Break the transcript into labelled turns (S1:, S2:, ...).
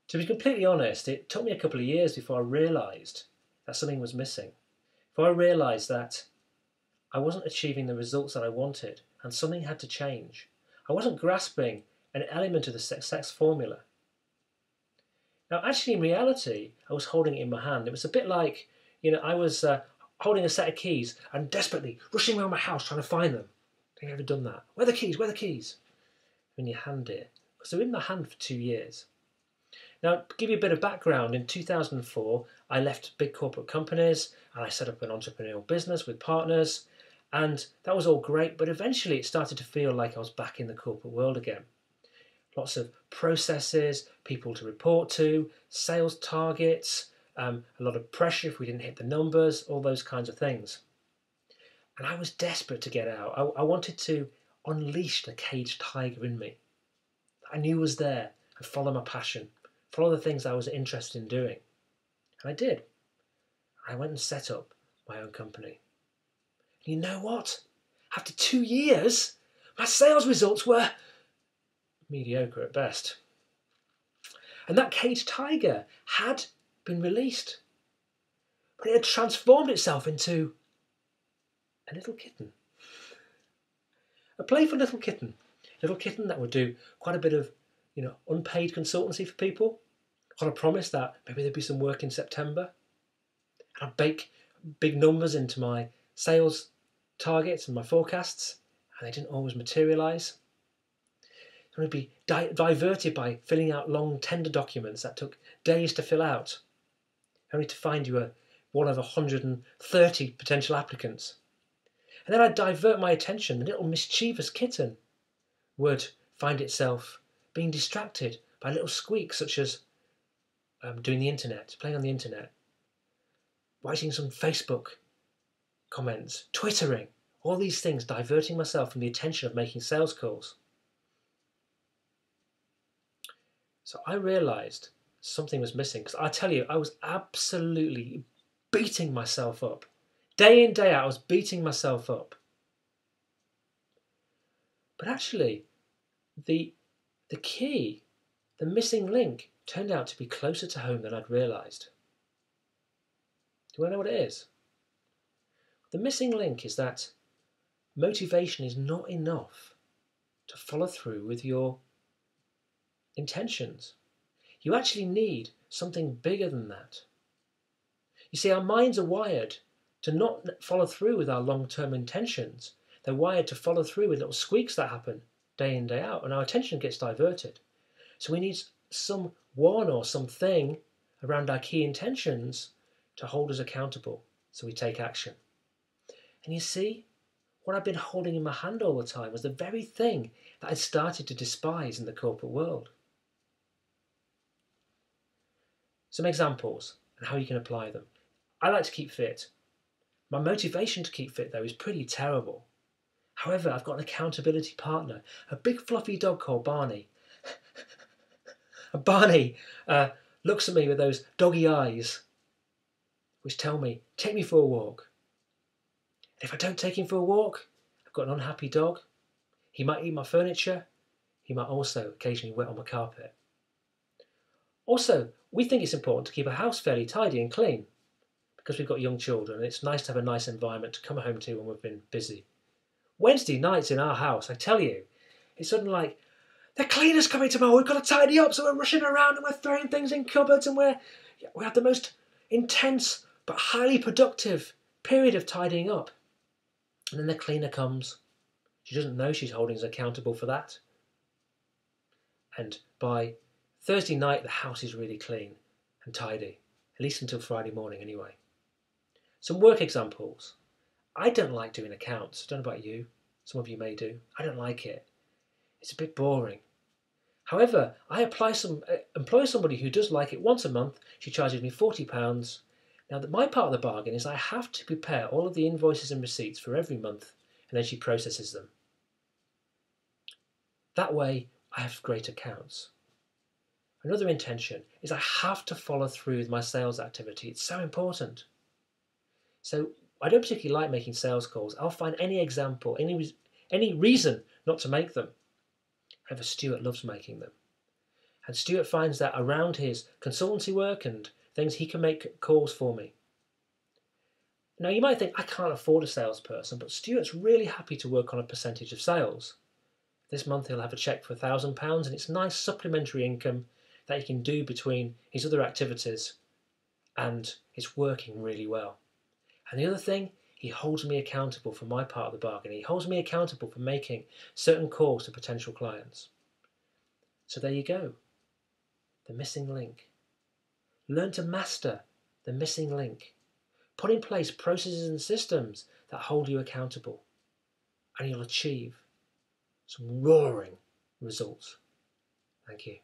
S1: To be completely honest, it took me a couple of years before I realised that something was missing. Before I realised that I wasn't achieving the results that I wanted and something had to change. I wasn't grasping an element of the success formula. Now, actually, in reality, I was holding it in my hand. It was a bit like, I was holding a set of keys and desperately rushing around my house trying to find them. Have you ever done that? Where are the keys? Where are the keys? When you hand it. Because they're in my hand for 2 years. Now, to give you a bit of background, in 2004, I left big corporate companies and I set up an entrepreneurial business with partners. And that was all great, but eventually it started to feel like I was back in the corporate world again. Lots of processes, people to report to, sales targets, a lot of pressure if we didn't hit the numbers, all those kinds of things. And I was desperate to get out. I wanted to unleash the caged tiger in me that I knew was there and follow my passion, follow the things I was interested in doing. And I did. I went and set up my own company. And you know what? After 2 years, my sales results were mediocre at best. And that caged tiger had been released, but it had transformed itself into a little kitten. A playful little kitten that would do quite a bit of, unpaid consultancy for people on a promise that maybe there'd be some work in September. And I'd bake big numbers into my sales targets and my forecasts, and they didn't always materialise. I would be diverted by filling out long tender documents that took days to fill out, only to find you were one of 130 potential applicants. And then I'd divert my attention. The little mischievous kitten would find itself being distracted by little squeaks such as doing the internet, playing on the internet, writing some Facebook comments, twittering, all these things, diverting myself from the attention of making sales calls. So I realised something was missing, because I tell you, I was absolutely beating myself up. Day in, day out, I was beating myself up. But actually, the key, the missing link, turned out to be closer to home than I'd realised. Do I know what it is? The missing link is that motivation is not enough to follow through with your intentions. You actually need something bigger than that. You see, our minds are wired to not follow through with our long-term intentions. They're wired to follow through with little squeaks that happen day in, day out, and our attention gets diverted. So we need someone or something around our key intentions to hold us accountable so we take action. And you see, what I've been holding in my hand all the time was the very thing that I started to despise in the corporate world. Some examples and how you can apply them. I like to keep fit. My motivation to keep fit, though, is pretty terrible. However, I've got an accountability partner, a big fluffy dog called Barney. And Barney looks at me with those doggy eyes, which tell me, take me for a walk. And if I don't take him for a walk, I've got an unhappy dog. He might eat my furniture. He might also occasionally wet on my carpet. Also, we think it's important to keep a house fairly tidy and clean because we've got young children and it's nice to have a nice environment to come home to when we've been busy. Wednesday nights in our house, I tell you, it's suddenly like, the cleaner's coming tomorrow, we've got to tidy up, so we're rushing around and we're throwing things in cupboards and we have the most intense but highly productive period of tidying up. And then the cleaner comes. She doesn't know she's holding us accountable for that. And by Thursday night, the house is really clean and tidy, at least until Friday morning anyway. Some work examples. I don't like doing accounts. I don't know about you. Some of you may do. I don't like it. It's a bit boring. However, I employ somebody who does like it once a month. She charges me £40. Now, my part of the bargain is I have to prepare all of the invoices and receipts for every month, and then she processes them. That way, I have great accounts. Another intention is I have to follow through with my sales activity. It's so important. So I don't particularly like making sales calls. I'll find any example, any reason not to make them. However, Stuart loves making them. And Stuart finds that around his consultancy work and things, he can make calls for me. Now, you might think, I can't afford a salesperson, but Stuart's really happy to work on a percentage of sales. This month he'll have a cheque for £1,000, and it's nice supplementary income that he can do between his other activities, and it's working really well. And the other thing, he holds me accountable for my part of the bargain. He holds me accountable for making certain calls to potential clients. So there you go. The missing link. Learn to master the missing link. Put in place processes and systems that hold you accountable, and you'll achieve some roaring results. Thank you.